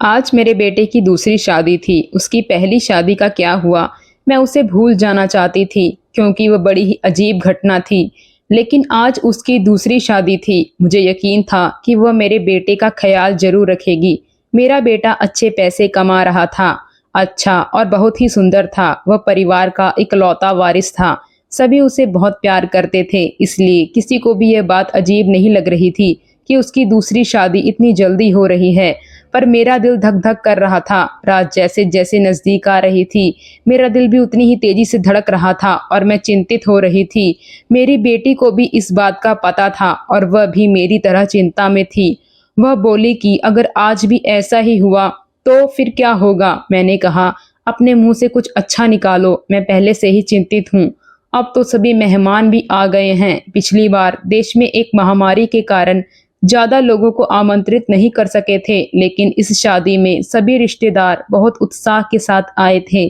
आज मेरे बेटे की दूसरी शादी थी। उसकी पहली शादी का क्या हुआ, मैं उसे भूल जाना चाहती थी क्योंकि वह बड़ी ही अजीब घटना थी। लेकिन आज उसकी दूसरी शादी थी। मुझे यकीन था कि वह मेरे बेटे का ख्याल जरूर रखेगी। मेरा बेटा अच्छे पैसे कमा रहा था, अच्छा और बहुत ही सुंदर था। वह परिवार का इकलौता वारिस था। सभी उसे बहुत प्यार करते थे, इसलिए किसी को भी यह बात अजीब नहीं लग रही थी कि उसकी दूसरी शादी इतनी जल्दी हो रही है। पर मेरा दिल धक धक कर रहा था। रात जैसे जैसे नजदीक आ रही थी, मेरा दिल भी उतनी ही तेजी से धड़क रहा था और मैं चिंतित हो रही थी। मेरी बेटी को भी इस बात का पता था और वह भी मेरी तरह चिंता में थी। वह बोली कि अगर आज भी ऐसा ही हुआ तो फिर क्या होगा। मैंने कहा, अपने मुंह से कुछ अच्छा निकालो, मैं पहले से ही चिंतित हूँ। अब तो सभी मेहमान भी आ गए हैं। पिछली बार देश में एक महामारी के कारण ज्यादा लोगों को आमंत्रित नहीं कर सके थे, लेकिन इस शादी में सभी रिश्तेदार बहुत उत्साह के साथ आए थे।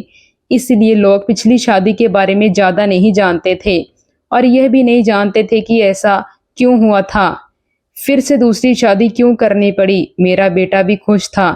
इसलिए लोग पिछली शादी के बारे में ज्यादा नहीं जानते थे और यह भी नहीं जानते थे कि ऐसा क्यों हुआ था। फिर से दूसरी शादी क्यों करनी पड़ी। मेरा बेटा भी खुश था,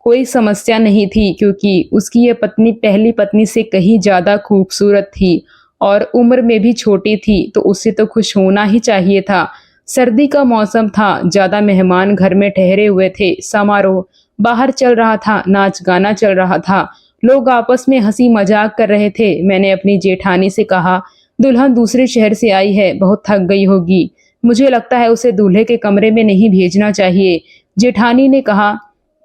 कोई समस्या नहीं थी क्योंकि उसकी यह पत्नी पहली पत्नी से कहीं ज्यादा खूबसूरत थी और उम्र में भी छोटी थी, तो उसे तो खुश होना ही चाहिए था। सर्दी का मौसम था, ज्यादा मेहमान घर में ठहरे हुए थे। समारोह बाहर चल रहा था, नाच गाना चल रहा था, लोग आपस में हंसी मजाक कर रहे थे। मैंने अपनी जेठानी से कहा, दुल्हन दूसरे शहर से आई है, बहुत थक गई होगी, मुझे लगता है उसे दूल्हे के कमरे में नहीं भेजना चाहिए। जेठानी ने कहा,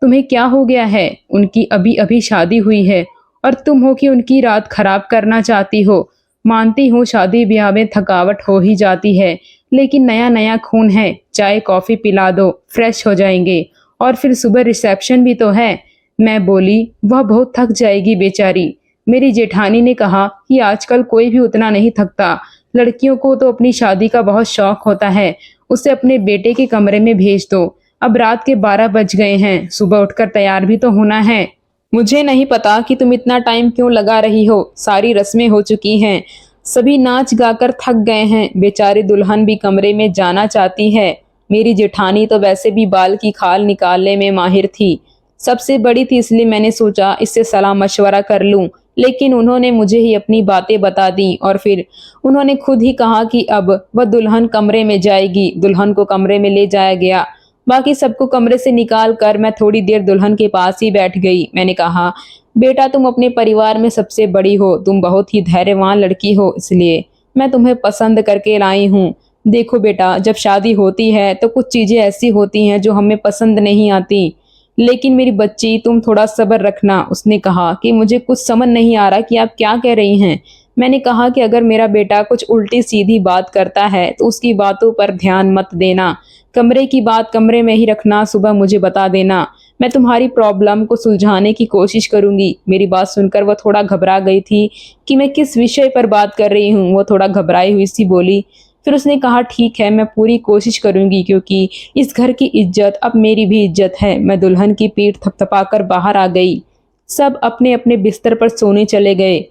तुम्हें क्या हो गया है, उनकी अभी अभी शादी हुई है और तुम हो कि उनकी रात खराब करना चाहती हो। मानती हूँ शादी ब्याह में थकावट हो ही जाती है, लेकिन नया नया खून है, चाय कॉफी पिला दो, फ्रेश हो जाएंगे और फिर सुबह रिसेप्शन भी तो है। मैं बोली, वह बहुत थक जाएगी बेचारी। मेरी जेठानी ने कहा कि आजकल कोई भी उतना नहीं थकता, लड़कियों को तो अपनी शादी का बहुत शौक होता है, उसे अपने बेटे के कमरे में भेज दो। अब रात के 12 बज गए हैं, सुबह उठकर तैयार भी तो होना है। मुझे नहीं पता कि तुम इतना टाइम क्यों लगा रही हो, सारी रस्में हो चुकी हैं, सभी नाच गाकर थक गए हैं, बेचारी दुल्हन भी कमरे में जाना चाहती है। मेरी जेठानी तो वैसे भी बाल की खाल निकालने में माहिर थी, सबसे बड़ी थी, इसलिए मैंने सोचा इससे सलाह मशवरा कर लूं। लेकिन उन्होंने मुझे ही अपनी बातें बता दी और फिर उन्होंने खुद ही कहा कि अब वह दुल्हन कमरे में जाएगी। दुल्हन को कमरे में ले जाया गया, बाकी सबको कमरे से निकाल कर मैं थोड़ी देर दुल्हन के पास ही बैठ गई। मैंने कहा, बेटा तुम अपने परिवार में सबसे बड़ी हो, तुम बहुत ही धैर्यवान लड़की हो, इसलिए मैं तुम्हें पसंद करके लाई हूँ। देखो बेटा, जब शादी होती है तो कुछ चीजें ऐसी होती हैं जो हमें पसंद नहीं आती, लेकिन मेरी बच्ची तुम थोड़ा सब्र रखना। उसने कहा कि मुझे कुछ समझ नहीं आ रहा कि आप क्या कह रही हैं। मैंने कहा कि अगर मेरा बेटा कुछ उल्टी सीधी बात करता है तो उसकी बातों पर ध्यान मत देना, कमरे की बात कमरे में ही रखना, सुबह मुझे बता देना, मैं तुम्हारी प्रॉब्लम को सुलझाने की कोशिश करूंगी। मेरी बात सुनकर वह थोड़ा घबरा गई थी कि मैं किस विषय पर बात कर रही हूँ। वो थोड़ा घबराई हुई सी बोली। फिर उसने कहा, ठीक है, मैं पूरी कोशिश करूंगी क्योंकि इस घर की इज्जत अब मेरी भी इज्जत है। मैं दुल्हन की पीठ थपथपाकर बाहर आ गई। सब अपने अपने बिस्तर पर सोने चले गए।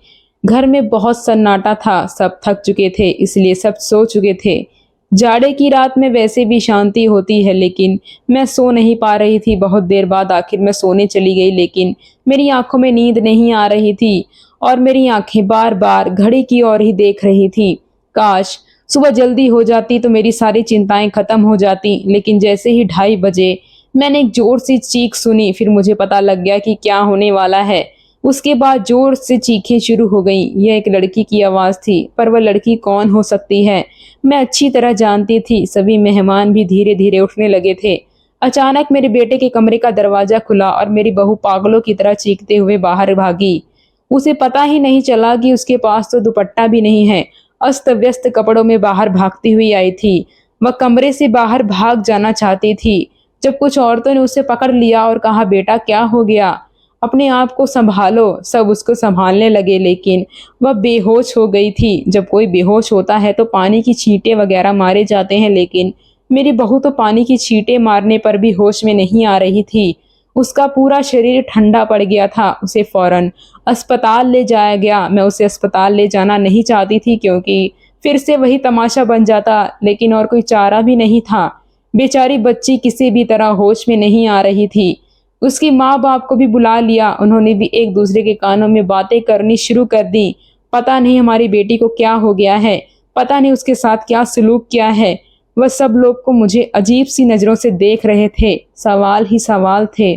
घर में बहुत सन्नाटा था, सब थक चुके थे, इसलिए सब सो चुके थे। जाड़े की रात में वैसे भी शांति होती है, लेकिन मैं सो नहीं पा रही थी। बहुत देर बाद आखिर मैं सोने चली गई, लेकिन मेरी आंखों में नींद नहीं आ रही थी और मेरी आंखें बार बार घड़ी की ओर ही देख रही थी। काश सुबह जल्दी हो जाती तो मेरी सारी चिंताएं खत्म हो जाती। लेकिन जैसे ही 2:30 बजे मैंने एक जोर सी चीख सुनी, फिर मुझे पता लग गया कि क्या होने वाला है। उसके बाद जोर से चीखें शुरू हो गईं। यह एक लड़की की आवाज थी, पर वह लड़की कौन हो सकती है, मैं अच्छी तरह जानती थी। सभी मेहमान भी धीरे धीरे उठने लगे थे। अचानक मेरे बेटे के कमरे का दरवाजा खुला और मेरी बहू पागलों की तरह चीखते हुए बाहर भागी। उसे पता ही नहीं चला कि उसके पास तो दुपट्टा भी नहीं है। अस्त व्यस्त कपड़ों में बाहर भागती हुई आई थी। वह कमरे से बाहर भाग जाना चाहती थी जब कुछ औरतों ने उसे पकड़ लिया और कहा, बेटा क्या हो गया, अपने आप को संभालो। सब उसको संभालने लगे, लेकिन वह बेहोश हो गई थी। जब कोई बेहोश होता है तो पानी की छींटे वगैरह मारे जाते हैं, लेकिन मेरी बहू तो पानी की छींटे मारने पर भी होश में नहीं आ रही थी। उसका पूरा शरीर ठंडा पड़ गया था। उसे फौरन अस्पताल ले जाया गया। मैं उसे अस्पताल ले जाना नहीं चाहती थी क्योंकि फिर से वही तमाशा बन जाता, लेकिन और कोई चारा भी नहीं था। बेचारी बच्ची किसी भी तरह होश में नहीं आ रही थी। उसकी माँ बाप को भी बुला लिया, उन्होंने भी एक दूसरे के कानों में बातें करनी शुरू कर दी। पता नहीं हमारी बेटी को क्या हो गया है, पता नहीं उसके साथ क्या सलूक किया है। वह सब लोग को मुझे अजीब सी नजरों से देख रहे थे, सवाल ही सवाल थे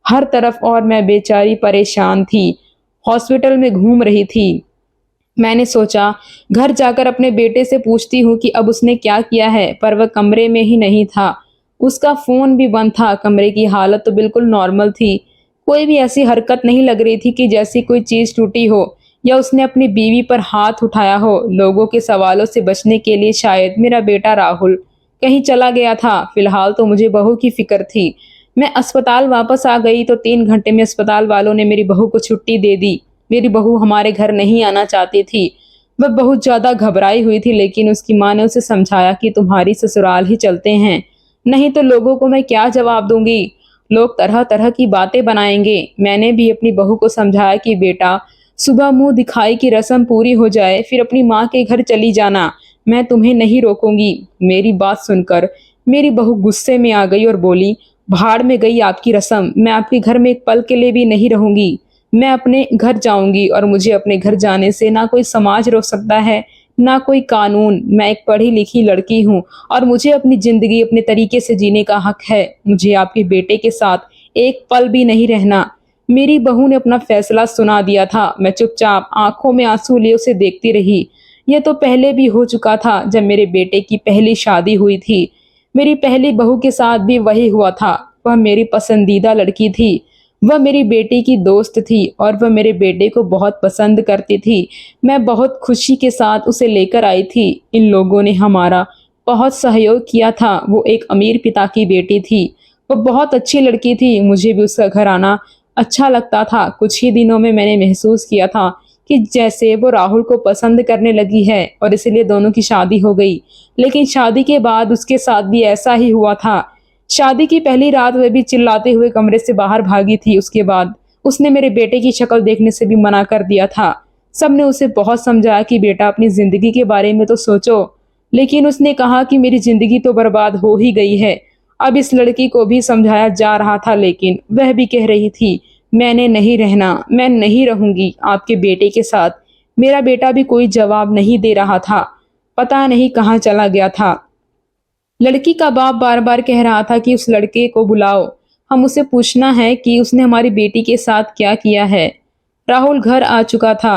हर तरफ, और मैं बेचारी परेशान थी, हॉस्पिटल में घूम रही थी। मैंने सोचा घर जाकर अपने बेटे से पूछती हूँ कि अब उसने क्या किया है, पर वह कमरे में ही नहीं था। उसका फोन भी बंद था। कमरे की हालत तो बिल्कुल नॉर्मल थी, कोई भी ऐसी हरकत नहीं लग रही थी कि जैसी कोई चीज टूटी हो या उसने अपनी बीवी पर हाथ उठाया हो। लोगों के सवालों से बचने के लिए शायद मेरा बेटा राहुल कहीं चला गया था। फिलहाल तो मुझे बहू की फिक्र थी। मैं अस्पताल वापस आ गई तो 3 घंटे में अस्पताल वालों ने मेरी बहू को छुट्टी दे दी। मेरी बहू हमारे घर नहीं आना चाहती थी, वह बहुत ज्यादा घबराई हुई थी, लेकिन उसकी माँ ने उसे समझाया कि तुम्हारी ससुराल ही चलते हैं, नहीं तो लोगों को मैं क्या जवाब दूंगी, लोग तरह तरह की बातें बनाएंगे। मैंने भी अपनी बहू को समझाया कि बेटा सुबह मुंह दिखाई की रस्म पूरी हो जाए फिर अपनी माँ के घर चली जाना, मैं तुम्हें नहीं रोकूंगी। मेरी बात सुनकर मेरी बहू गुस्से में आ गई और बोली, भाड़ में गई आपकी रस्म, मैं आपके घर में एक पल के लिए भी नहीं रहूंगी। मैं अपने घर जाऊंगी और मुझे अपने घर जाने से ना कोई समाज रोक सकता है ना कोई कानून। मैं एक पढ़ी लिखी लड़की हूँ और मुझे अपनी जिंदगी अपने तरीके से जीने का हक है। मुझे आपके बेटे के साथ एक पल भी नहीं रहना। मेरी बहू ने अपना फैसला सुना दिया था। मैं चुपचाप आंखों में आंसू लिए उसे देखती रही। यह तो पहले भी हो चुका था, जब मेरे बेटे की पहली शादी हुई थी। मेरी पहली बहू के साथ भी वही हुआ था। वह मेरी पसंदीदा लड़की थी, वह मेरी बेटी की दोस्त थी और वह मेरे बेटे को बहुत पसंद करती थी। मैं बहुत खुशी के साथ उसे लेकर आई थी। इन लोगों ने हमारा बहुत सहयोग किया था। वो एक अमीर पिता की बेटी थी, वो बहुत अच्छी लड़की थी। मुझे भी उसका घर आना अच्छा लगता था। कुछ ही दिनों में मैंने महसूस किया था कि जैसे वो राहुल को पसंद करने लगी है और इसलिए दोनों की शादी हो गई। लेकिन शादी के बाद उसके साथ भी ऐसा ही हुआ था। शादी की पहली रात वह भी चिल्लाते हुए कमरे से बाहर भागी थी। उसके बाद उसने मेरे बेटे की शक्ल देखने से भी मना कर दिया था। सबने उसे बहुत समझाया कि बेटा अपनी जिंदगी के बारे में तो सोचो, लेकिन उसने कहा कि मेरी जिंदगी तो बर्बाद हो ही गई है। अब इस लड़की को भी समझाया जा रहा था, लेकिन वह भी कह रही थी मैंने नहीं रहना, मैं नहीं रहूंगी आपके बेटे के साथ। मेरा बेटा भी कोई जवाब नहीं दे रहा था, पता नहीं कहाँ चला गया था। लड़की का बाप बार बार कह रहा था कि उस लड़के को बुलाओ, हम उसे पूछना है कि उसने हमारी बेटी के साथ क्या किया है। राहुल घर आ चुका था।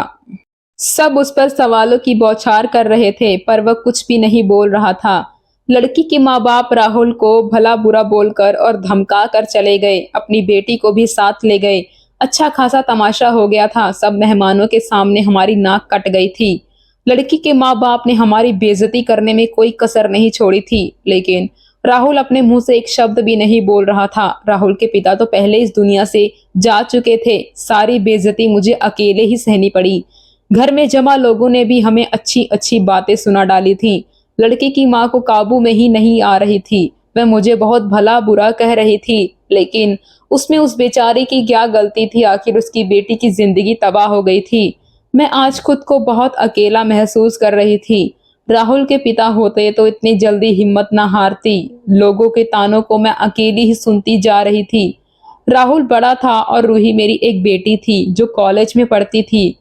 सब उस पर सवालों की बौछार कर रहे थे, पर वह कुछ भी नहीं बोल रहा था। लड़की के माँ बाप राहुल को भला बुरा बोलकर और धमका कर चले गए। अपनी बेटी को भी साथ ले गए। अच्छा खासा तमाशा हो गया था। सब मेहमानों के सामने हमारी नाक कट गई थी। लड़की के माँ बाप ने हमारी बेइज्जती करने में कोई कसर नहीं छोड़ी थी, लेकिन राहुल अपने मुंह से एक शब्द भी नहीं बोल रहा था। राहुल के पिता तो पहले इस दुनिया से जा चुके थे। सारी बेइज्जती मुझे अकेले ही सहनी पड़ी। घर में जमा लोगों ने भी हमें अच्छी अच्छी बातें सुना डाली थी। लड़की की माँ को काबू में ही नहीं आ रही थी। वह मुझे बहुत भला बुरा कह रही थी, लेकिन उसमें उस बेचारी की क्या गलती थी। आखिर उसकी बेटी की जिंदगी तबाह हो गई थी। मैं आज खुद को बहुत अकेला महसूस कर रही थी। राहुल के पिता होते तो इतनी जल्दी हिम्मत न हारती। लोगों के तानों को मैं अकेली ही सुनती जा रही थी। राहुल बड़ा था और रूही मेरी एक बेटी थी जो कॉलेज में पढ़ती थी।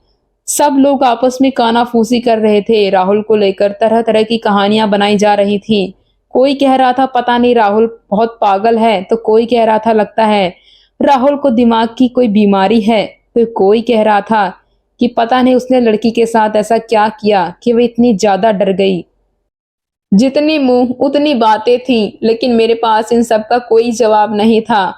सब लोग आपस में कानाफूसी कर रहे थे। राहुल को लेकर तरह तरह की कहानियां बनाई जा रही थी। कोई कह रहा था पता नहीं राहुल बहुत पागल है, तो कोई कह रहा था लगता है राहुल को दिमाग की कोई बीमारी है, तो कोई कह रहा था कि पता नहीं उसने लड़की के साथ ऐसा क्या किया कि वह इतनी ज्यादा डर गई। जितनी मुंह उतनी बातें थी, लेकिन मेरे पास इन सब का कोई जवाब नहीं था।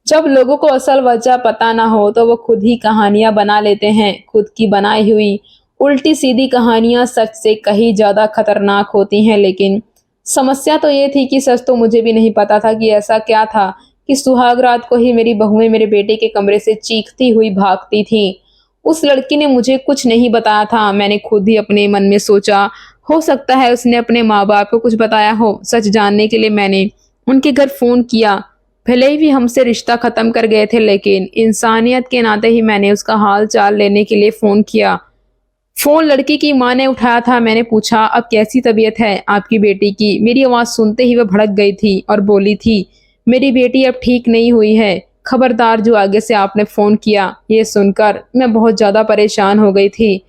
जब लोगों को असल वजह पता ना हो तो वो खुद ही कहानियां बना लेते हैं। खुद की बनाई हुई उल्टी सीधी कहानियां सच से कहीं ज्यादा खतरनाक होती हैं। लेकिन समस्या तो ये थी कि सच तो मुझे भी नहीं पता था कि ऐसा क्या था कि सुहाग रात को ही मेरी बहुएं मेरे बेटे के कमरे से चीखती हुई भागती थी। उस लड़की ने मुझे कुछ नहीं बताया था। मैंने खुद ही अपने मन में सोचा हो सकता है उसने अपने माँ बाप को कुछ बताया हो। सच जानने के लिए मैंने उनके घर फोन किया। भले ही भी हमसे रिश्ता खत्म कर गए थे, लेकिन इंसानियत के नाते ही मैंने उसका हाल चाल लेने के लिए फोन किया। फोन लड़की की माँ ने उठाया था। मैंने पूछा अब कैसी तबीयत है आपकी बेटी की। मेरी आवाज सुनते ही वह भड़क गई थी और बोली थी मेरी बेटी अब ठीक नहीं हुई है। खबरदार जो आगे से आपने फ़ोन किया। ये सुनकर मैं बहुत ज़्यादा परेशान हो गई थी।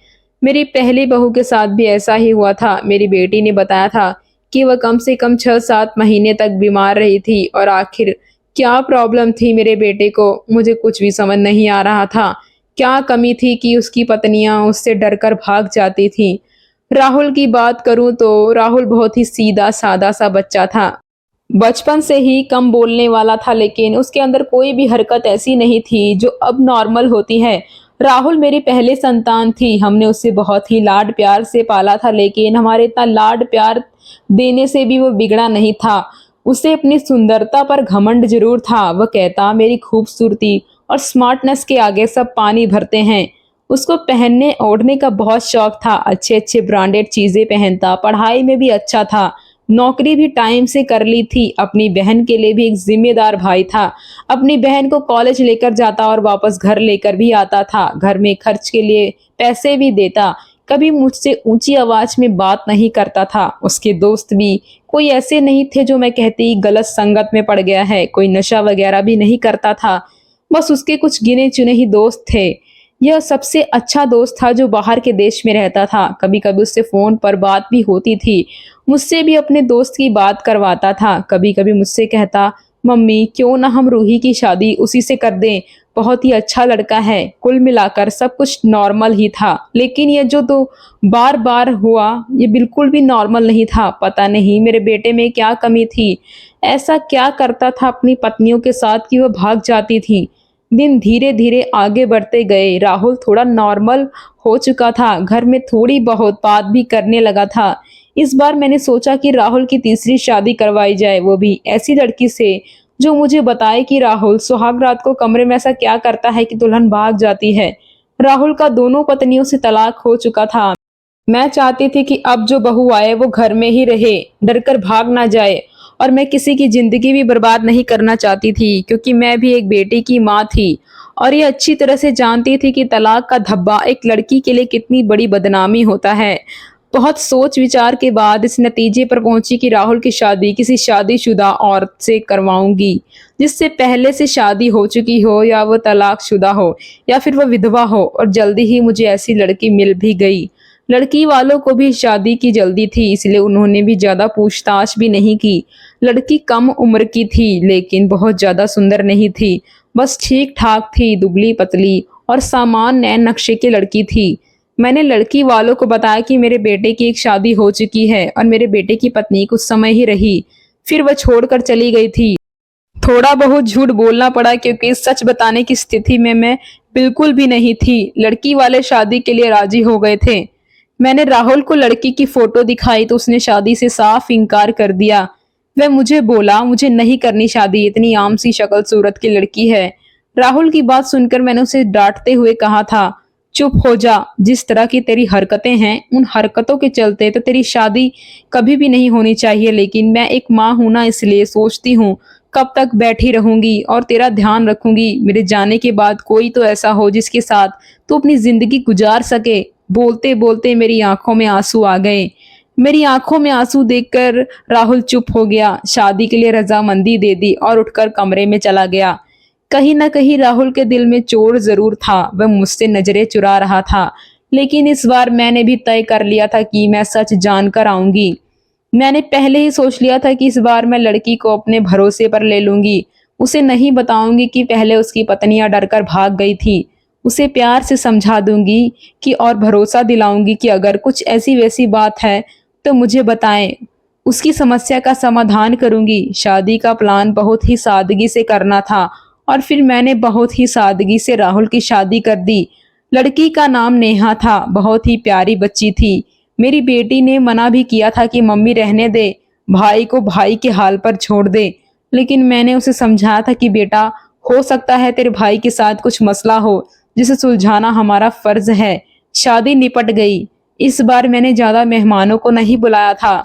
मेरी पहली बहू के साथ भी ऐसा ही हुआ था। मेरी बेटी ने बताया था कि वह कम से कम 6-7 महीने तक बीमार रही थी और आखिर क्या प्रॉब्लम थी मेरे बेटे को, मुझे कुछ भी समझ नहीं आ रहा था। क्या कमी थी कि उसकी पत्नियां उससे डरकर भाग जाती थीं। राहुल की बात करूं तो राहुल बहुत ही सीधा सादा सा बच्चा था। बचपन से ही कम बोलने वाला था, लेकिन उसके अंदर कोई भी हरकत ऐसी नहीं थी जो अब नॉर्मल होती है। राहुल मेरी पहली संतान थी। हमने उसे बहुत ही लाड प्यार से पाला था, लेकिन हमारे इतना लाड प्यार देने से भी वो बिगड़ा नहीं था। उसे अपनी सुंदरता पर घमंड जरूर था। वह कहता मेरी खूबसूरती और स्मार्टनेस के आगे सब पानी भरते हैं। उसको पहनने ओढ़ने का बहुत शौक था। अच्छे अच्छे ब्रांडेड चीजें पहनता, पढ़ाई में भी अच्छा था, नौकरी भी टाइम से कर ली थी। अपनी बहन के लिए भी एक जिम्मेदार भाई था। अपनी बहन को कॉलेज लेकर जाता और वापस घर लेकर भी आता था। घर में खर्च के लिए पैसे भी देता। कभी मुझसे ऊंची आवाज में बात नहीं करता था। उसके दोस्त भी कोई ऐसे नहीं थे जो मैं कहती गलत संगत में पड़ गया है। कोई नशा वगैरह भी नहीं करता था। बस उसके कुछ गिने चुने ही दोस्त थे। यह सबसे अच्छा दोस्त था जो बाहर के देश में रहता था। कभी कभी उससे फोन पर बात भी होती थी। मुझसे भी अपने दोस्त की बात करवाता था। कभी कभी मुझसे कहता मम्मी क्यों ना हम रूही की शादी उसी से कर दें, बहुत ही अच्छा लड़का है। कुल मिलाकर सब कुछ नॉर्मल ही था, लेकिन ये जो तो बार बार हुआ ये बिल्कुल भी नॉर्मल नहीं था। पता नहीं मेरे बेटे में क्या कमी थी। ऐसा क्या करता था अपनी पत्नियों के साथ कि वह भाग जाती थी। दिन धीरे धीरे आगे बढ़ते गए। राहुल थोड़ा नॉर्मल हो चुका था। घर में थोड़ी बहुत बात भी करने लगा था। इस बार मैंने सोचा कि राहुल की तीसरी शादी करवाई जाए, वो भी ऐसी लड़की से जो मुझे बताए कि राहुल सुहाग रात को कमरे में ऐसा क्या करता है कि दुल्हन भाग जाती है। राहुल का दोनों पत्नियों से तलाक हो चुका था। मैं चाहती थी कि अब जो बहू आए वो घर में ही रहे, डरकर भाग ना जाए। और मैं किसी की जिंदगी भी बर्बाद नहीं करना चाहती थी, क्योंकि मैं भी एक बेटी की माँ थी और ये अच्छी तरह से जानती थी कि तलाक का धब्बा एक लड़की के लिए कितनी बड़ी बदनामी होता है। बहुत सोच विचार के बाद इस नतीजे पर पहुंची कि राहुल की शादी किसी शादीशुदा औरत से करवाऊंगी, जिससे पहले से शादी हो चुकी हो, या वो तलाकशुदा हो, या फिर वो विधवा हो। और जल्दी ही मुझे ऐसी लड़की मिल भी गई। लड़की वालों को भी शादी की जल्दी थी, इसलिए उन्होंने भी ज्यादा पूछताछ भी नहीं की। लड़की कम उम्र की थी, लेकिन बहुत ज्यादा सुंदर नहीं थी। बस ठीक ठाक थी, दुबली पतली और सामान्य नए नक्शे की लड़की थी। मैंने लड़की वालों को बताया कि मेरे बेटे की एक शादी हो चुकी है और मेरे बेटे की पत्नी कुछ समय ही रही, फिर वह छोड़कर चली गई थी। थोड़ा बहुत झूठ बोलना पड़ा, क्योंकि सच बताने की स्थिति में मैं बिल्कुल भी नहीं थी। लड़की वाले शादी के लिए राजी हो गए थे। मैंने राहुल को लड़की की फोटो दिखाई तो उसने शादी से साफ इनकार कर दिया। वह मुझे बोला मुझे नहीं करनी शादी, इतनी आम सी शक्ल सूरत की लड़की है। राहुल की बात सुनकर मैंने उसे डांटते हुए कहा था चुप हो जा, जिस तरह की तेरी हरकतें हैं उन हरकतों के चलते तो तेरी शादी कभी भी नहीं होनी चाहिए। लेकिन मैं एक माँ हूं ना, इसलिए सोचती हूँ कब तक बैठी रहूंगी और तेरा ध्यान रखूंगी। मेरे जाने के बाद कोई तो ऐसा हो जिसके साथ तू अपनी जिंदगी गुजार सके। बोलते बोलते मेरी आंखों में आंसू आ गए। मेरी आंखों में आंसू देखकर राहुल चुप हो गया, शादी के लिए रजामंदी दे दी और उठकर कमरे में चला गया। कहीं ना कहीं राहुल के दिल में चोट जरूर था। वह मुझसे नजरें चुरा रहा था, लेकिन इस बार मैंने भी तय कर लिया था कि मैं सच जानकर आऊंगी। मैंने पहले ही सोच लिया था कि इस बार मैं लड़की को अपने भरोसे पर ले लूंगी। उसे नहीं बताऊंगी कि पहले उसकी पत्नियां डरकर भाग गई थी। उसे प्यार से समझा दूंगी कि और भरोसा दिलाऊंगी कि अगर कुछ ऐसी वैसी बात है तो मुझे बताएं, उसकी समस्या का समाधान करूंगी। शादी का प्लान बहुत ही सादगी से करना था और फिर मैंने बहुत ही सादगी से राहुल की शादी कर दी। लड़की का नाम नेहा था, बहुत ही प्यारी बच्ची थी। मेरी बेटी ने मना भी किया था कि मम्मी रहने दे, भाई को भाई के हाल पर छोड़ दे। लेकिन मैंने उसे समझाया था कि बेटा, हो सकता है तेरे भाई के साथ कुछ मसला हो जिसे सुलझाना हमारा फर्ज है। शादी निपट गई। इस बार मैंने ज्यादा मेहमानों को नहीं बुलाया था।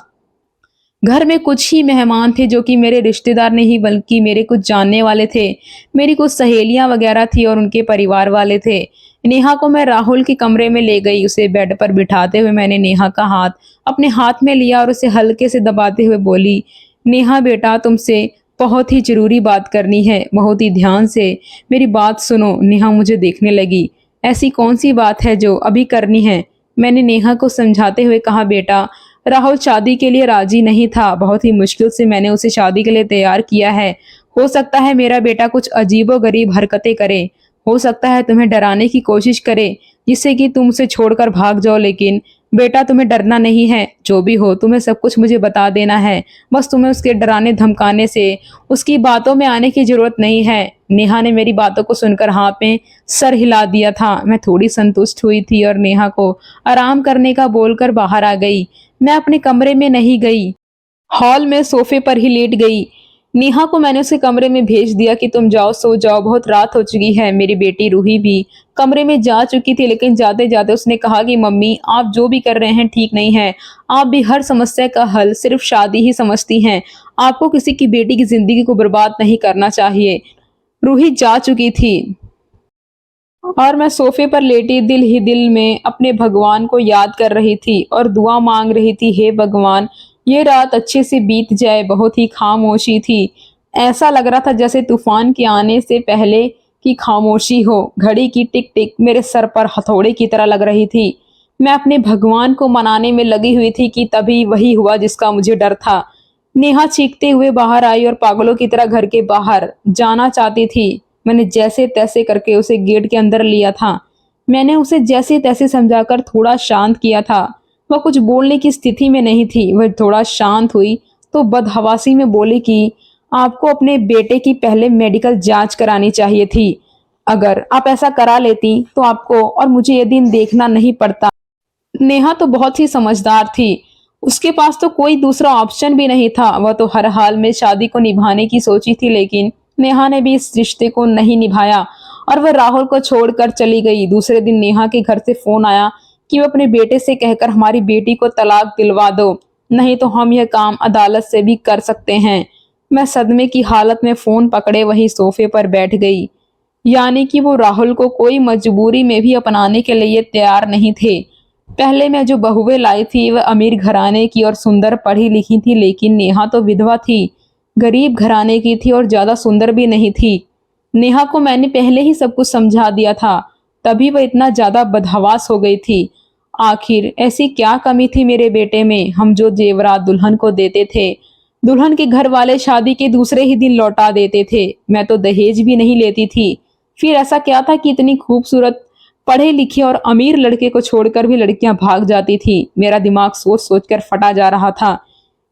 घर में कुछ ही मेहमान थे जो कि मेरे रिश्तेदार नहीं बल्कि मेरे कुछ जानने वाले थे। मेरी कुछ सहेलियां वगैरह थी और उनके परिवार वाले थे। नेहा को मैं राहुल के कमरे में ले गई। उसे बेड पर बिठाते हुए मैंने नेहा का हाथ अपने हाथ में लिया और उसे हल्के से दबाते हुए बोली, नेहा बेटा, तुमसे बहुत ही जरूरी बात करनी है, बहुत ही ध्यान से मेरी बात सुनो। नेहा मुझे देखने लगी। ऐसी कौन सी बात है जो अभी करनी है? मैंने नेहा को समझाते हुए कहा, बेटा राहुल शादी के लिए राजी नहीं था, बहुत ही मुश्किल से मैंने उसे शादी के लिए तैयार किया है। हो सकता है मेरा बेटा कुछ अजीबोगरीब हरकतें करे, हो सकता है तुम्हें डराने की कोशिश करे जिससे कि तुम उसे छोड़कर भाग जाओ, लेकिन बेटा तुम्हें डरना नहीं है। जो भी हो तुम्हें सब कुछ मुझे बता देना है, बस तुम्हें उसके डराने धमकाने से उसकी बातों में आने की जरूरत नहीं है। नेहा ने मेरी बातों को सुनकर हाँ में सर हिला दिया था। मैं थोड़ी संतुष्ट हुई थी और नेहा को आराम करने का बोलकर बाहर आ गई। मैं अपने कमरे में नहीं गई, हॉल में सोफे पर ही लेट गई। नेहा को मैंने उसके कमरे में भेज दिया कि तुम जाओ, सो जाओ, बहुत रात हो चुकी है। मेरी बेटी रूही भी कमरे में जा चुकी थी, लेकिन जाते जाते उसने कहा कि मम्मी आप जो भी कर रहे हैं ठीक नहीं है। आप भी हर समस्या का हल सिर्फ शादी ही समझती हैं। आपको किसी की बेटी की जिंदगी को बर्बाद नहीं करना चाहिए। रूही जा चुकी थी और मैं सोफे पर लेटी दिल ही दिल में अपने भगवान को याद कर रही थी और दुआ मांग रही थी, हे भगवान ये रात अच्छे से बीत जाए। बहुत ही खामोशी थी, ऐसा लग रहा था जैसे तूफान के आने से पहले की खामोशी हो। घड़ी की टिक टिक मेरे सर पर हथौड़े की तरह लग रही थी। मैं अपने भगवान को मनाने में लगी हुई थी कि तभी वही हुआ जिसका मुझे डर था। नेहा चीखते हुए बाहर आई और पागलों की तरह घर के बाहर जाना चाहती थी। मैंने जैसे तैसे करके उसे गेट के अंदर लिया था। मैंने उसे जैसे तैसे समझाकर थोड़ा शांत किया था। वह कुछ बोलने की स्थिति में नहीं थी। वह थोड़ा शांत हुई तो बदहवासी में बोली कि आपको अपने बेटे की पहले मेडिकल जांच करानी चाहिए थी। अगर आप ऐसा करा लेती तो आपको और मुझे ये दिन देखना नहीं पड़ता। नेहा तो बहुत ही समझदार थी, उसके पास तो कोई दूसरा ऑप्शन भी नहीं था। वह तो हर हाल में शादी को निभाने की सोची थी, लेकिन नेहा ने भी इस रिश्ते को नहीं निभाया और वह राहुल को छोड़कर चली गई। दूसरे दिन नेहा के घर से फोन आया कि वह अपने बेटे से कहकर हमारी बेटी को तलाक दिलवा दो, नहीं तो हम यह काम अदालत से भी कर सकते हैं। मैं सदमे की हालत में फोन पकड़े वही सोफे पर बैठ गई। यानी कि वो राहुल को कोई मजबूरी में भी अपनाने के लिए तैयार नहीं थे। पहले मैं जो बहुएं लाई थी वह अमीर घराने की और सुंदर पढ़ी लिखी थी, लेकिन नेहा तो विधवा थी, गरीब घराने की थी और ज्यादा सुंदर भी नहीं थी। नेहा को मैंने पहले ही सब कुछ समझा दिया था, तभी वह इतना ज्यादा बदहवास हो गई थी। आखिर ऐसी क्या कमी थी मेरे बेटे में? हम जो जेवरात दुल्हन को देते थे, दुल्हन के घर वाले शादी के दूसरे ही दिन लौटा देते थे। मैं तो दहेज भी नहीं लेती थी। फिर ऐसा क्या था कि इतनी खूबसूरत पढ़े लिखे और अमीर लड़के को छोड़कर भी लड़कियां भाग जाती थी? मेरा दिमाग सोच सोच कर फटा जा रहा था।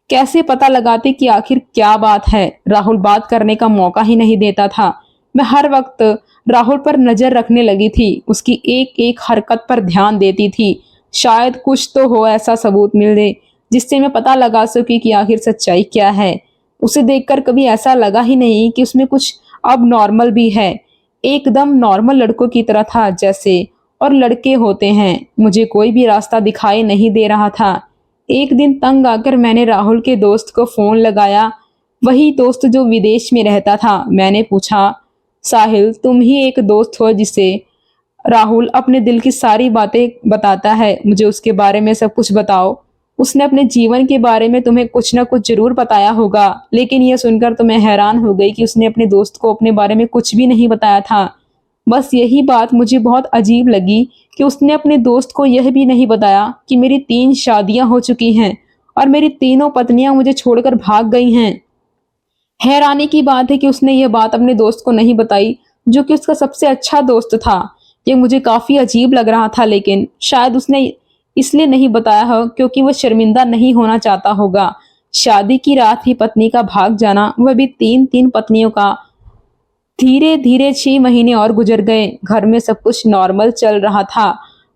कैसे पता लगाते कि आखिर क्या बात है? राहुल बात करने का मौका ही नहीं देता था। मैं हर वक्त राहुल पर नजर रखने लगी थी, उसकी एक एक हरकत पर ध्यान देती थी। शायद कुछ तो हो ऐसा सबूत मिल जाए जिससे मैं पता लगा सकी कि आखिर सच्चाई क्या है। उसे देखकर कभी ऐसा लगा ही नहीं कि उसमें कुछ अब नॉर्मल भी है। एकदम नॉर्मल लड़कों की तरह था जैसे और लड़के होते हैं। मुझे कोई भी रास्ता दिखाई नहीं दे रहा था। एक दिन तंग आकर मैंने राहुल के दोस्त को फोन लगाया, वही दोस्त जो विदेश में रहता था। मैंने पूछा, साहिल तुम ही एक दोस्त हो जिसे राहुल अपने दिल की सारी बातें बताता है, मुझे उसके बारे में सब कुछ बताओ। उसने अपने जीवन के बारे में तुम्हें कुछ ना कुछ जरूर बताया होगा। लेकिन यह सुनकर तो मैं हैरान हो गई कि उसने अपने दोस्त को अपने बारे में कुछ भी नहीं बताया था। बस यही बात मुझे बहुत अजीब लगी कि उसने अपने दोस्त को यह भी नहीं बताया कि मेरी 3 शादियां हो चुकी हैं और मेरी तीनों पत्नियां मुझे छोड़कर भाग गई हैं। हैरानी की बात है कि उसने यह बात अपने दोस्त को नहीं बताई, जो कि उसका सबसे अच्छा दोस्त था। ये मुझे काफी अजीब लग रहा था, लेकिन शायद उसने इसलिए नहीं बताया हो क्योंकि वह शर्मिंदा नहीं होना चाहता होगा। शादी की रात ही पत्नी का भाग जाना, वह भी 3 पत्नियों का। धीरे धीरे 6 महीने और गुजर गए। घर में सब कुछ नॉर्मल चल रहा था।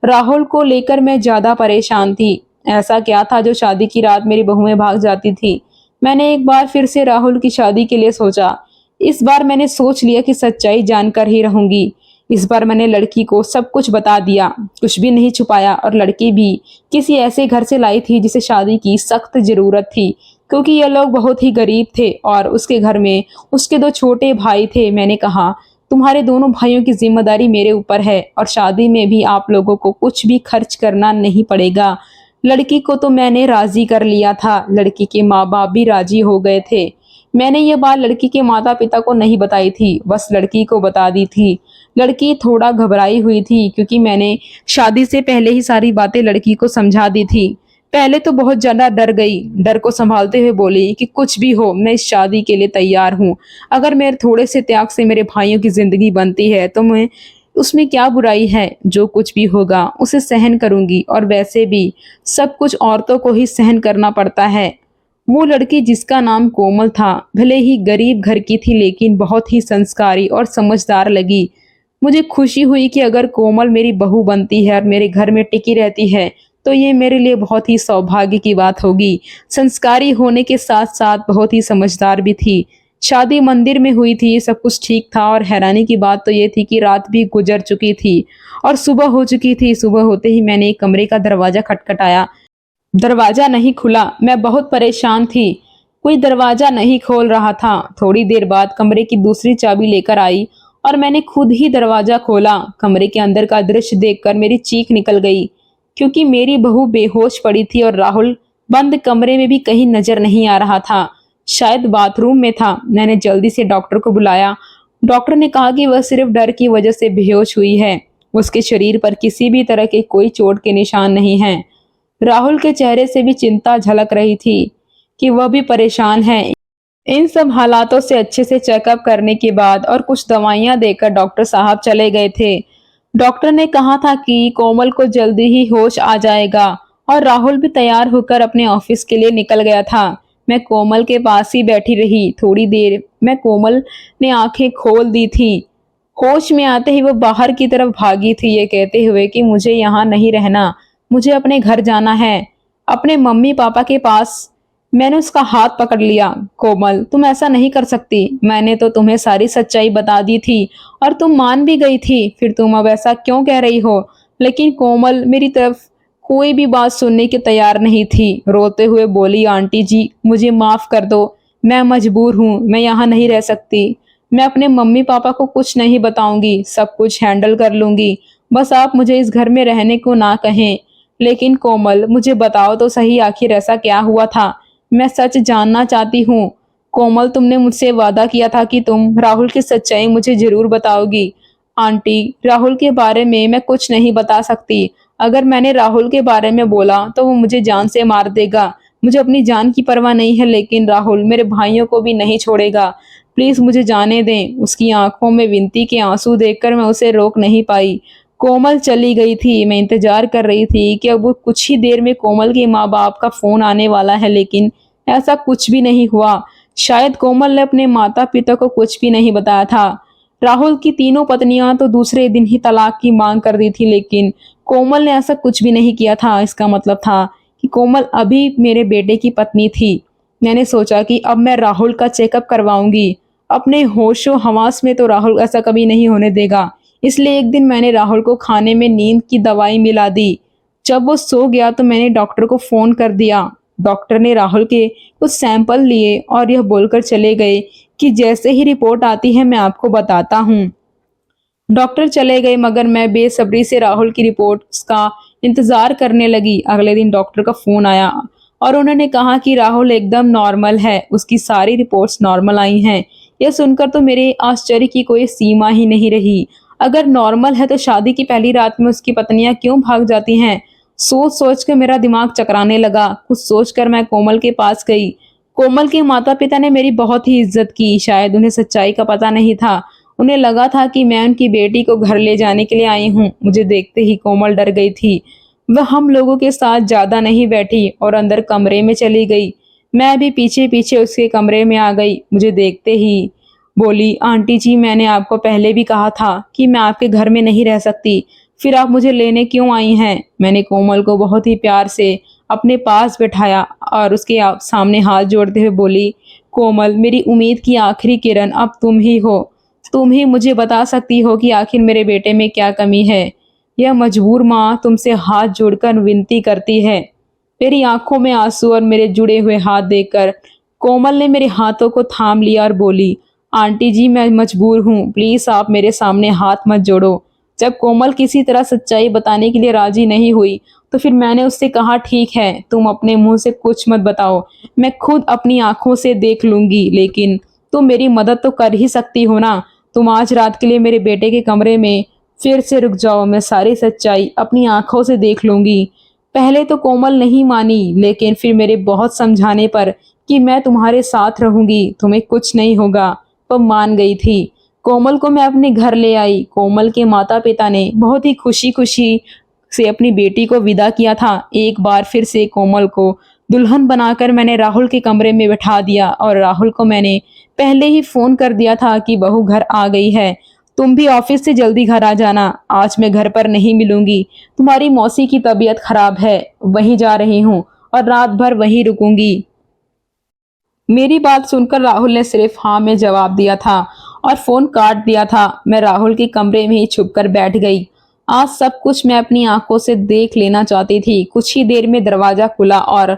राहुल को लेकर मैं ज्यादा परेशान थी। ऐसा क्या था जो शादी की रात मेरी बहुएं भाग जाती थी? मैंने एक बार फिर से राहुल की शादी के लिए सोचा। इस बार मैंने सोच लिया कि सच्चाई जानकर ही रहूंगी। इस बार मैंने लड़की को सब कुछ बता दिया, कुछ भी नहीं छुपाया। और लड़की भी किसी ऐसे घर से लाई थी जिसे शादी की सख्त जरूरत थी, क्योंकि ये लोग बहुत ही गरीब थे और उसके घर में उसके 2 छोटे भाई थे। मैंने कहा, तुम्हारे दोनों भाइयों की जिम्मेदारी मेरे ऊपर है और शादी में भी आप लोगों को कुछ भी खर्च करना नहीं पड़ेगा। लड़की को तो मैंने राजी कर लिया था, लड़की के माँ बाप भी राजी हो गए थे। मैंने ये बात लड़की के माता पिता को नहीं बताई थी, बस लड़की को बता दी थी। लड़की थोड़ा घबराई हुई थी क्योंकि मैंने शादी से पहले ही सारी बातें लड़की को समझा दी थी। पहले तो बहुत ज्यादा डर गई, डर को संभालते हुए बोली कि कुछ भी हो मैं इस शादी के लिए तैयार हूँ। अगर मेरे थोड़े से त्याग से मेरे भाइयों की जिंदगी बनती है तो मैं उसमें क्या बुराई है, जो कुछ भी होगा उसे सहन करूंगी। और वैसे भी सब कुछ औरतों को ही सहन करना पड़ता है। वो लड़की जिसका नाम कोमल था, भले ही गरीब घर की थी लेकिन बहुत ही संस्कारी और समझदार लगी। मुझे खुशी हुई कि अगर कोमल मेरी बहू बनती है और मेरे घर में टिकी रहती है तो ये मेरे लिए बहुत ही सौभाग्य की बात होगी। संस्कारी होने के साथ साथ बहुत ही समझदार भी थी। शादी मंदिर में हुई थी, सब कुछ ठीक था और हैरानी की बात तो ये थी कि रात भी गुजर चुकी थी और सुबह हो चुकी थी। सुबह होते ही मैंने एक कमरे का दरवाजा खटखटाया। दरवाजा नहीं खुला। मैं बहुत परेशान थी, कोई दरवाजा नहीं खोल रहा था। थोड़ी देर बाद कमरे की दूसरी चाबी लेकर आई और मैंने खुद ही दरवाजा खोला। कमरे के अंदर का दृश्य देखकर मेरी चीख निकल गई क्योंकि मेरी बहू बेहोश पड़ी थी और राहुल बंद कमरे में भी कहीं नजर नहीं आ रहा था। शायद बाथरूम में था। मैंने जल्दी से डॉक्टर को बुलाया। डॉक्टर ने कहा कि वह सिर्फ डर की वजह से बेहोश हुई है, उसके शरीर पर किसी भी तरह के कोई चोट के निशान नहीं हैं। राहुल के चेहरे से भी चिंता झलक रही थी कि वह भी परेशान है। इन सब हालातों से अच्छे से चेकअप करने के बाद और कुछ दवाइयां देकर डॉक्टर साहब चले गए थे। डॉक्टर ने कहा था कि कोमल को जल्दी ही होश आ जाएगा और राहुल भी तैयार होकर अपने ऑफिस के लिए निकल गया था। मैं कोमल के पास ही बैठी रही। थोड़ी देर में कोमल ने आंखें खोल दी थी। होश में आते ही वो बाहर की तरफ भागी थी, ये कहते हुए कि मुझे यहाँ नहीं रहना, मुझे अपने घर जाना है, अपने मम्मी पापा के पास। मैंने उसका हाथ पकड़ लिया। कोमल, तुम ऐसा नहीं कर सकती। मैंने तो तुम्हें सारी सच्चाई बता दी थी और तुम मान भी गई थी, फिर तुम अब ऐसा क्यों कह रही हो? लेकिन कोमल मेरी तरफ कोई भी बात सुनने के तैयार नहीं थी। रोते हुए बोली, आंटी जी मुझे माफ कर दो, मैं मजबूर हूँ, मैं यहाँ नहीं रह सकती। मैं अपने मम्मी पापा को कुछ नहीं बताऊंगी, सब कुछ हैंडल कर लूंगी, बस आप मुझे इस घर में रहने को ना कहें। लेकिन कोमल मुझे बताओ तो सही, आखिर ऐसा क्या हुआ था? मैं सच जानना चाहती हूँ। कोमल, तुमने मुझसे वादा किया था कि तुम राहुल की सच्चाई मुझे जरूर बताओगी। आंटी, राहुल के बारे में मैं कुछ नहीं बता सकती। अगर मैंने राहुल के बारे में बोला तो वो मुझे जान से मार देगा। मुझे अपनी जान की परवाह नहीं है, लेकिन राहुल मेरे भाइयों को भी नहीं छोड़ेगा। प्लीज मुझे जाने दें। उसकी आंखों में विनती के आंसू देखकर मैं उसे रोक नहीं पाई। कोमल चली गई थी। मैं इंतजार कर रही थी कि अब वो कुछ ही देर में कोमल के माँ बाप का फोन आने वाला है, लेकिन ऐसा कुछ भी नहीं हुआ। शायद कोमल ने अपने माता पिता को कुछ भी नहीं बताया था। राहुल की तीनों पत्नियां तो दूसरे दिन ही तलाक की मांग कर दी थी, लेकिन कोमल ने ऐसा कुछ भी नहीं किया था। इसका मतलब था कि कोमल अभी मेरे बेटे की पत्नी थी। मैंने सोचा कि अब मैं राहुल का चेकअप करवाऊंगी। अपने होशो हवास में तो राहुल ऐसा कभी नहीं होने देगा। इसलिए एक दिन मैंने राहुल को खाने में नींद की दवाई मिला दी। जब वो सो गया तो मैंने डॉक्टर को फोन कर दिया। डॉक्टर ने राहुल के कुछ सैंपल लिए और यह बोलकर चले गए कि जैसे ही रिपोर्ट आती है मैं आपको बताता हूँ। डॉक्टर चले गए मगर मैं बेसब्री से राहुल की रिपोर्ट्स का इंतजार करने लगी। अगले दिन डॉक्टर का फोन आया और उन्होंने कहा कि राहुल एकदम नॉर्मल है, उसकी सारी रिपोर्ट्स नॉर्मल आई हैं। यह सुनकर तो मेरे आश्चर्य की कोई सीमा ही नहीं रही। अगर नॉर्मल है तो शादी की पहली रात में उसकी पत्नियां क्यों भाग जाती हैं? सोच सोच कर मेरा दिमाग चकराने लगा। कुछ सोचकर मैं कोमल के पास गई। कोमल के माता पिता ने मेरी बहुत ही इज्जत की। शायद उन्हें सच्चाई का पता नहीं था। उन्हें लगा था कि मैं उनकी बेटी को घर ले जाने के लिए आई हूँ। मुझे देखते ही कोमल डर गई थी। वह हम लोगों के साथ ज्यादा नहीं बैठी और अंदर कमरे में चली गई। मैं भी पीछे पीछे उसके कमरे में आ गई। मुझे देखते ही बोली, आंटी जी मैंने आपको पहले भी कहा था कि मैं आपके घर में नहीं रह सकती, फिर आप मुझे लेने क्यों आई हैं? मैंने कोमल को बहुत ही प्यार से अपने पास बैठाया और उसके सामने हाथ जोड़ते हुए बोली, कोमल मेरी उम्मीद की आखिरी किरण अब तुम ही हो। तुम ही मुझे बता सकती हो कि आखिर मेरे बेटे में क्या कमी है। यह मजबूर माँ तुमसे हाथ जोड़कर विनती करती है। मेरी आंखों में आंसू और मेरे जुड़े हुए हाथ देखकर कोमल ने मेरे हाथों को थाम लिया और बोली, आंटी जी मैं मजबूर हूँ, प्लीज आप मेरे सामने हाथ मत जोड़ो। जब कोमल किसी तरह सच्चाई बताने के लिए राजी नहीं हुई तो फिर मैंने उससे कहा ठीक है, तुम अपने मुंह से कुछ मत बताओ, मैं खुद अपनी आंखों से देख लूंगी, लेकिन तुम मेरी मदद तो कर ही सकती हो ना। तुम आज रात के लिए मेरे बेटे के कमरे में फिर से रुक जाओ, मैं सारी सच्चाई अपनी आंखों से देख लूंगी। पहले तो कोमल नहीं मानी, लेकिन फिर मेरे बहुत समझाने पर कि मैं तुम्हारे साथ रहूंगी, तुम्हें कुछ नहीं होगा, वह मान गई थी। कोमल को मैं अपने घर ले आई। कोमल के माता पिता ने बहुत ही खुशी खुशी से अपनी बेटी को विदा किया था। एक बार फिर से कोमल को दुल्हन बनाकर मैंने राहुल के कमरे में बैठा दिया और राहुल को मैंने पहले ही फोन कर दिया था कि बहू घर आ गई है, तुम भी ऑफिस से जल्दी घर आ जाना, आज मैं घर पर नहीं मिलूंगी, तुम्हारी मौसी की तबीयत खराब है, वहीं जा रही हूँ और रात भर वहीं रुकूंगी। मेरी बात सुनकर राहुल ने सिर्फ हाँ में जवाब दिया था और फोन काट दिया था। मैं राहुल के कमरे में ही छुपकर बैठ गई। आज सब कुछ मैं अपनी आंखों से देख लेना चाहती थी। कुछ ही देर में दरवाजा खुला और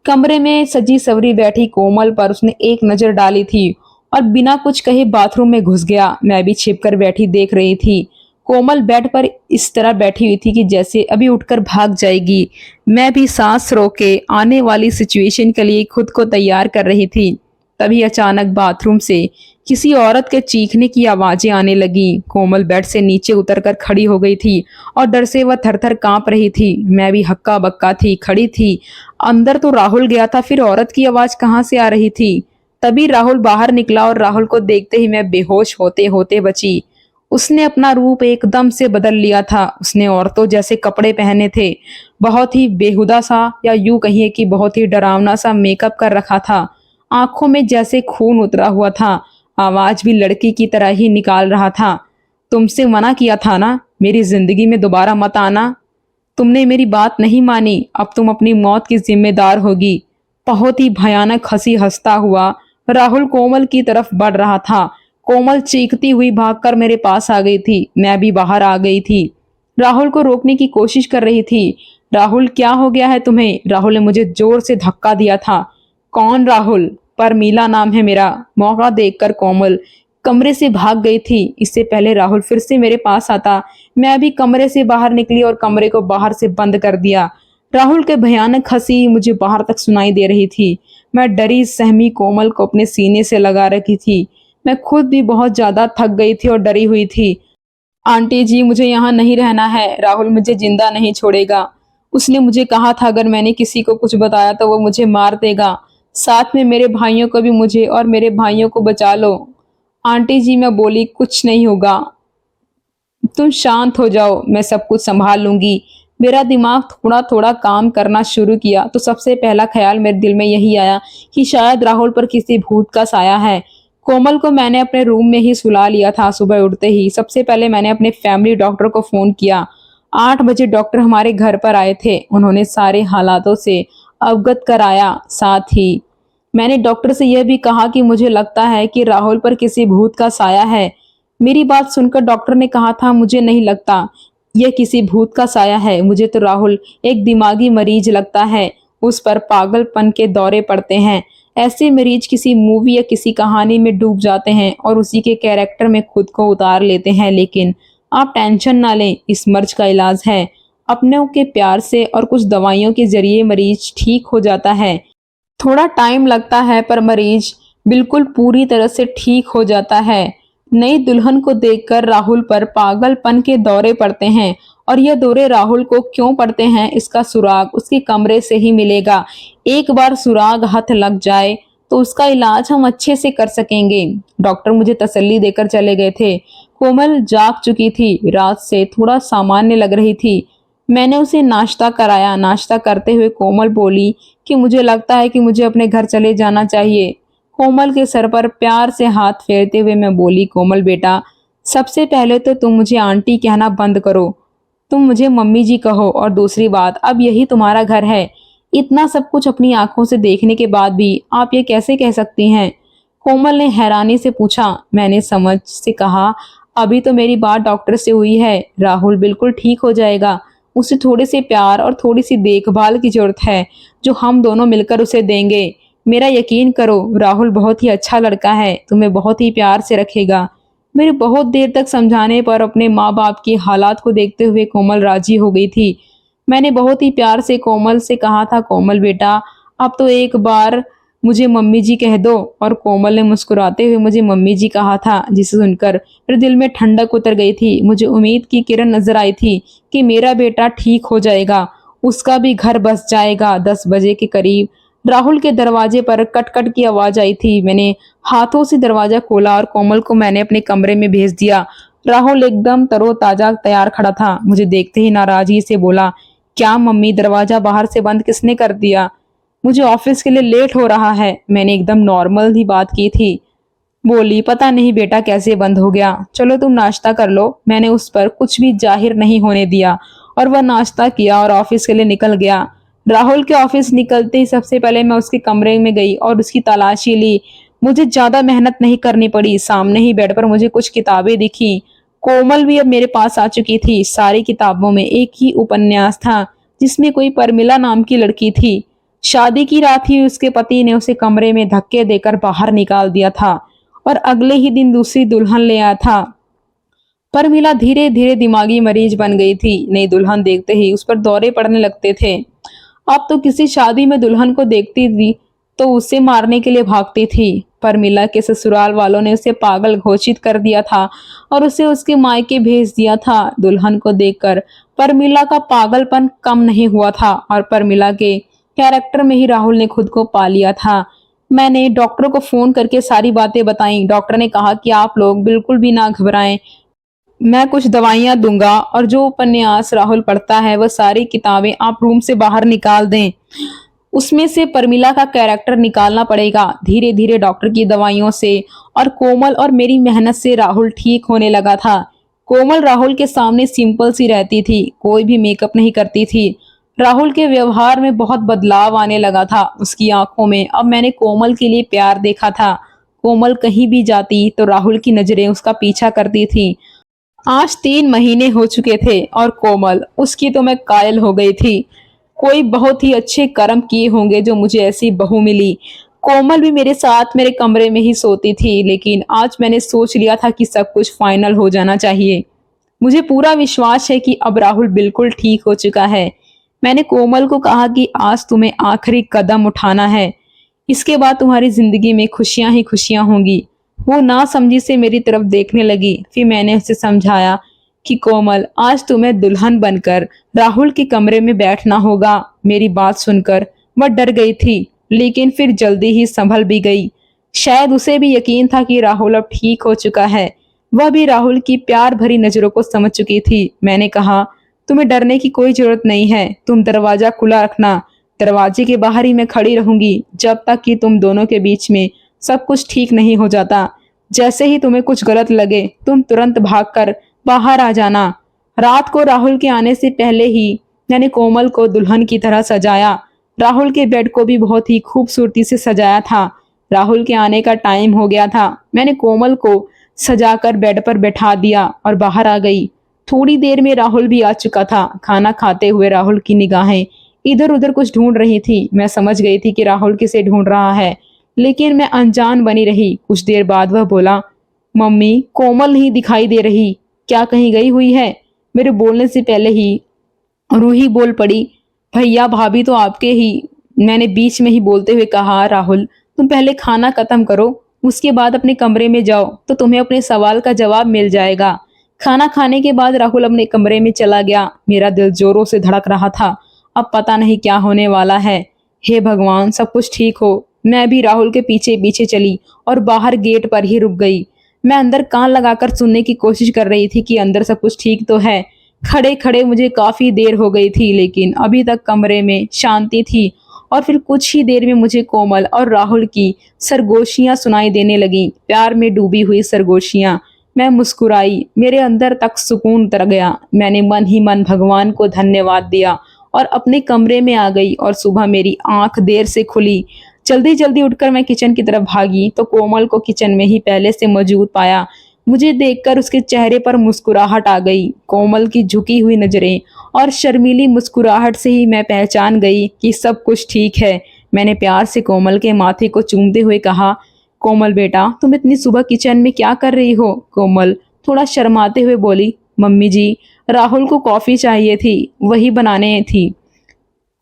कमरे में सजी सवरी बैठी कोमल पर उसने एक नजर डाली थी और बिना कुछ कहे बाथरूम में घुस गया। मैं भी छिपकर बैठी देख रही थी। कोमल बेड पर इस तरह बैठी हुई थी कि जैसे अभी उठकर भाग जाएगी। मैं भी सांस रोके आने वाली सिचुएशन के लिए खुद को तैयार कर रही थी। तभी अचानक बाथरूम से किसी औरत के चीखने की आवाजें आने लगी। कोमल बेड से नीचे उतरकर खड़ी हो गई थी और डर से वह थर-थर कांप रही थी। मैं भी हक्का बक्का थी, खड़ी थी। अंदर तो राहुल गया था, फिर औरत की आवाज कहाँ से आ रही थी। तभी राहुल बाहर निकला और राहुल को देखते ही मैं बेहोश होते होते बची। उसने अपना रूप एकदम से बदल लिया था। उसने औरतों जैसे कपड़े पहने थे, बहुत ही बेहुदा सा या यूं कहिए कि बहुत ही डरावना सा मेकअप कर रखा था। आंखों में जैसे खून उतरा हुआ था। आवाज भी लड़की की तरह ही निकाल रहा था। तुमसे मना किया था ना, मेरी जिंदगी में दोबारा मत आना। तुमने मेरी बात नहीं मानी, अब तुम अपनी मौत की जिम्मेदार होगी। बहुत ही भयानक हंसी हंसता हुआ राहुल कोमल की तरफ बढ़ रहा था। कोमल चीखती हुई भागकर मेरे पास आ गई थी। मैं भी बाहर आ गई थी। राहुल को रोकने की कोशिश कर रही थी। राहुल, क्या हो गया है तुम्हें? राहुल ने मुझे जोर से धक्का दिया था। कौन राहुल? परमीला नाम है मेरा। मौका देखकर कोमल कमरे से भाग गई थी। इससे पहले राहुल फिर से मेरे पास आता, मैं अभी कमरे से बाहर निकली और कमरे को बाहर से बंद कर दिया। राहुल के भयानक हंसी मुझे बाहर तक सुनाई दे रही थी। मैं डरी सहमी कोमल को अपने सीने से लगा रखी थी। मैं खुद भी बहुत ज्यादा थक गई थी और डरी हुई थी। आंटी जी, मुझे यहाँ नहीं रहना है, राहुल मुझे जिंदा नहीं छोड़ेगा। उसने मुझे कहा था अगर मैंने किसी को कुछ बताया तो वो मुझे मार देगा। साथ में मेरे भाइयों को भी, मुझे और मेरे भाइयों को बचा लो। आंटी जी, मैं बोली, कुछ नहीं होगा, तुम शांत हो जाओ, मैं सब कुछ संभाल लूंगी। मेरा दिमाग थोड़ा थोड़ा काम करना शुरू किया तो सबसे पहला ख्याल मेरे दिल में यही आया कि शायद राहुल पर किसी भूत का साया है। कोमल को मैंने अपने रूम में ही सुला लिया था। सुबह उठते ही सबसे पहले मैंने अपने फैमिली डॉक्टर को फोन किया। 8 बजे डॉक्टर हमारे घर पर आए थे। उन्होंने सारे हालातों से अवगत कराया। साथ ही मैंने डॉक्टर से यह भी कहा कि मुझे लगता है कि राहुल पर किसी भूत का साया है। मेरी बात सुनकर डॉक्टर ने कहा था, मुझे नहीं लगता यह किसी भूत का साया है, मुझे तो राहुल एक दिमागी मरीज लगता है। उस पर पागलपन के दौरे पड़ते हैं। ऐसे मरीज किसी मूवी या किसी कहानी में डूब जाते हैं और उसी के कैरेक्टर में खुद को उतार लेते हैं। लेकिन आप टेंशन ना लें, इस मर्ज का इलाज है। अपनों के प्यार से और कुछ दवाइयों के जरिए मरीज ठीक हो जाता है। थोड़ा टाइम लगता है पर मरीज बिल्कुल पूरी तरह से ठीक हो जाता है। नई दुल्हन को देखकर राहुल पर पागलपन के दौरे पड़ते हैं और यह दौरे राहुल को क्यों पड़ते हैं, इसका सुराग उसके कमरे से ही मिलेगा। एक बार सुराग हाथ लग जाए तो उसका इलाज हम अच्छे से कर सकेंगे। डॉक्टर मुझे तसल्ली देकर चले गए थे। कोमल जाग चुकी थी, रात से थोड़ा सामान्य लग रही थी। मैंने उसे नाश्ता कराया। नाश्ता करते हुए कोमल बोली कि मुझे लगता है कि मुझे अपने घर चले जाना चाहिए। कोमल के सर पर प्यार से हाथ फेरते हुए मैं बोली, कोमल बेटा, सबसे पहले तो तुम मुझे आंटी कहना बंद करो, तुम मुझे मम्मी जी कहो। और दूसरी बात, अब यही तुम्हारा घर है। इतना सब कुछ अपनी आंखों से देखने के बाद भी आप ये कैसे कह सकती हैं? कोमल ने हैरानी से पूछा। मैंने समझ से कहा, अभी तो मेरी बात डॉक्टर से हुई है, राहुल बिल्कुल ठीक हो जाएगा। उसे थोड़े से प्यार और थोड़ी सी देखभाल की जरूरत है जो हम दोनों मिलकर उसे देंगे। मेरा यकीन करो, राहुल बहुत ही अच्छा लड़का है, तुम्हें बहुत ही प्यार से रखेगा। मेरे बहुत देर तक समझाने पर अपने माँ बाप की हालात को देखते हुए कोमल राजी हो गई थी। मैंने बहुत ही प्यार से कोमल से कहा था, कोमल बेटा अब तो एक बार मुझे मम्मी जी कह दो। और कोमल ने मुस्कुराते हुए मुझे मम्मी जी कहा था, जिसे सुनकर मेरे दिल में ठंडक उतर गई थी। मुझे उम्मीद की किरण नजर आई थी कि मेरा बेटा ठीक हो जाएगा, उसका भी घर बस जाएगा। 10 बजे के करीब राहुल के दरवाजे पर कट-कट की आवाज आई थी। मैंने हाथों से दरवाजा खोला और कोमल को मैंने अपने कमरे में भेज दिया। राहुल एकदम तरोताजा तैयार खड़ा था। मुझे देखते ही नाराजगी से बोला, क्या मम्मी, दरवाजा बाहर से बंद किसने कर दिया? मुझे ऑफिस के लिए लेट हो रहा है। मैंने एकदम नॉर्मल ही बात की थी। बोली, पता नहीं बेटा कैसे बंद हो गया, चलो तुम नाश्ता कर लो। मैंने उस पर कुछ भी जाहिर नहीं होने दिया और वह नाश्ता किया और ऑफिस के लिए निकल गया। राहुल के ऑफिस निकलते ही सबसे पहले मैं उसके कमरे में गई और उसकी तलाशी ली। मुझे ज्यादा मेहनत नहीं करनी पड़ी। सामने ही बेड पर मुझे कुछ किताबें दिखी। कोमल भी अब मेरे पास आ चुकी थी। सारी किताबों में एक ही उपन्यास था जिसमें कोई परमिला नाम की लड़की थी। शादी की रात ही उसके पति ने उसे कमरे में धक्के देकर बाहर निकाल दिया था और अगले ही दिन दूसरी दुल्हन ले आया था। परमिला धीरे धीरे दिमागी मरीज बन गई थी। नई दुल्हन देखते ही उस पर दौरे पड़ने लगते थे। अब तो किसी शादी में दुल्हन को देखती थी तो उसे मारने के लिए भागती थी। परमिला के ससुराल वालों ने उसे पागल घोषित कर दिया था और उसे उसके मायके भेज दिया था। दुल्हन को देखकर परमिला का पागलपन कम नहीं हुआ था और परमिला के कैरेक्टर में ही राहुल ने खुद को पा लिया था। मैंने डॉक्टर को फोन करके सारी बातें बताई। डॉक्टर ने कहा कि आप लोग बिल्कुल भी ना घबराएं, मैं कुछ दवाइयां दूंगा और जो उपन्यास राहुल पढ़ता है वह सारी किताबें आप रूम से बाहर निकाल दें। उसमें से परमिला का कैरेक्टर निकालना पड़ेगा। धीरे धीरे डॉक्टर की दवाइयों से और कोमल और मेरी मेहनत से राहुल ठीक होने लगा था। कोमल राहुल के सामने सिंपल सी रहती थी, कोई भी मेकअप नहीं करती थी। राहुल के व्यवहार में बहुत बदलाव आने लगा था। उसकी आंखों में अब मैंने कोमल के लिए प्यार देखा था। कोमल कहीं भी जाती तो राहुल की नजरें उसका पीछा करती थी। आज 3 महीने हो चुके थे और कोमल, उसकी तो मैं कायल हो गई थी। कोई बहुत ही अच्छे कर्म किए होंगे जो मुझे ऐसी बहू मिली। कोमल भी मेरे साथ मेरे कमरे में ही सोती थी, लेकिन आज मैंने सोच लिया था कि सब कुछ फाइनल हो जाना चाहिए। मुझे पूरा विश्वास है कि अब राहुल बिल्कुल ठीक हो चुका है। मैंने कोमल को कहा कि आज तुम्हें आखिरी कदम उठाना है, इसके बाद तुम्हारी जिंदगी में खुशियां ही खुशियां होंगी। वो ना समझी से मेरी तरफ देखने लगी। फिर मैंने उसे समझाया कि कोमल, आज तुम्हें दुल्हन बनकर राहुल के कमरे में बैठना होगा। मेरी बात सुनकर वह डर गई थी, लेकिन फिर जल्दी ही संभल भी गई। शायद उसे भी यकीन था कि राहुल अब ठीक हो चुका है। वह भी राहुल की प्यार भरी नजरों को समझ चुकी थी। मैंने कहा, तुम्हें डरने की कोई जरूरत नहीं है, तुम दरवाजा खुला रखना। दरवाजे के बाहर ही मैं खड़ी रहूंगी जब तक कि तुम दोनों के बीच में सब कुछ ठीक नहीं हो जाता। जैसे ही तुम्हें कुछ गलत लगे तुम तुरंत भागकर बाहर आ जाना। रात को राहुल के आने से पहले ही मैंने कोमल को दुल्हन की तरह सजाया। राहुल के बेड को भी बहुत ही खूबसूरती से सजाया था। राहुल के आने का टाइम हो गया था। मैंने कोमल को सजाकर बेड पर बैठा दिया और बाहर आ गई। थोड़ी देर में राहुल भी आ चुका था। खाना खाते हुए राहुल की निगाहें इधर उधर कुछ ढूंढ रही थी। मैं समझ गई थी कि राहुल किसे ढूंढ रहा है, लेकिन मैं अनजान बनी रही। कुछ देर बाद वह बोला, मम्मी, कोमल नहीं दिखाई दे रही, क्या कहीं गई हुई है? मेरे बोलने से पहले ही रूही बोल पड़ी, भैया भाभी तो आपके ही। मैंने बीच में ही बोलते हुए कहा, राहुल तुम पहले खाना खत्म करो, उसके बाद अपने कमरे में जाओ तो तुम्हें अपने सवाल का जवाब मिल जाएगा। खाना खाने के बाद राहुल अपने कमरे में चला गया। मेरा दिल जोरों से धड़क रहा था। अब पता नहीं क्या होने वाला है। हे भगवान, सब कुछ ठीक हो। मैं भी राहुल के पीछे पीछे चली और बाहर गेट पर ही रुक गई। मैं अंदर कान लगाकर सुनने की कोशिश कर रही थी कि अंदर सब कुछ ठीक तो है। खड़े खड़े मुझे काफी देर हो गई थी, लेकिन अभी तक कमरे में शांति थी। और फिर कुछ ही देर में मुझे कोमल और राहुल की सरगोशियां सुनाई देने लगी, प्यार में डूबी हुई सरगोशियां। मैं मुस्कुराई, मेरे अंदर तक सुकून उतर गया। मैंने मन ही मन भगवान को धन्यवाद दिया और अपने कमरे में आ गई। और सुबह मेरी आंख देर से खुली। जल्दी जल्दी उठकर मैं किचन की तरफ भागी तो कोमल को किचन में ही पहले से मौजूद पाया। मुझे देखकर उसके चेहरे पर मुस्कुराहट आ गई। कोमल की झुकी हुई नजरें और शर्मीली मुस्कुराहट से ही मैं पहचान गई कि सब कुछ ठीक है। मैंने प्यार से कोमल के माथे को चूमते हुए कहा, कोमल बेटा, तुम इतनी सुबह किचन में क्या कर रही हो? कोमल थोड़ा शर्माते हुए बोली, मम्मी जी, राहुल को कॉफ़ी चाहिए थी, वही बनाने थी।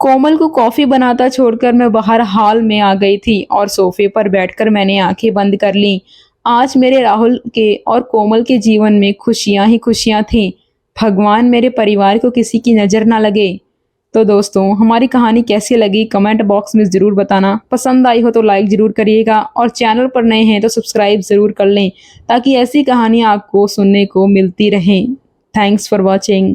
कोमल को कॉफ़ी बनाता छोड़कर मैं बाहर हॉल में आ गई थी और सोफे पर बैठकर मैंने आंखें बंद कर लीं। आज मेरे राहुल के और कोमल के जीवन में खुशियां ही खुशियां थीं। भगवान मेरे परिवार को किसी की नज़र ना लगे। तो दोस्तों, हमारी कहानी कैसी लगी कमेंट बॉक्स में ज़रूर बताना। पसंद आई हो तो लाइक ज़रूर करिएगा और चैनल पर नए हैं तो सब्सक्राइब ज़रूर कर लें ताकि ऐसी कहानियाँ आपको सुनने को मिलती रहें। Thanks for watching.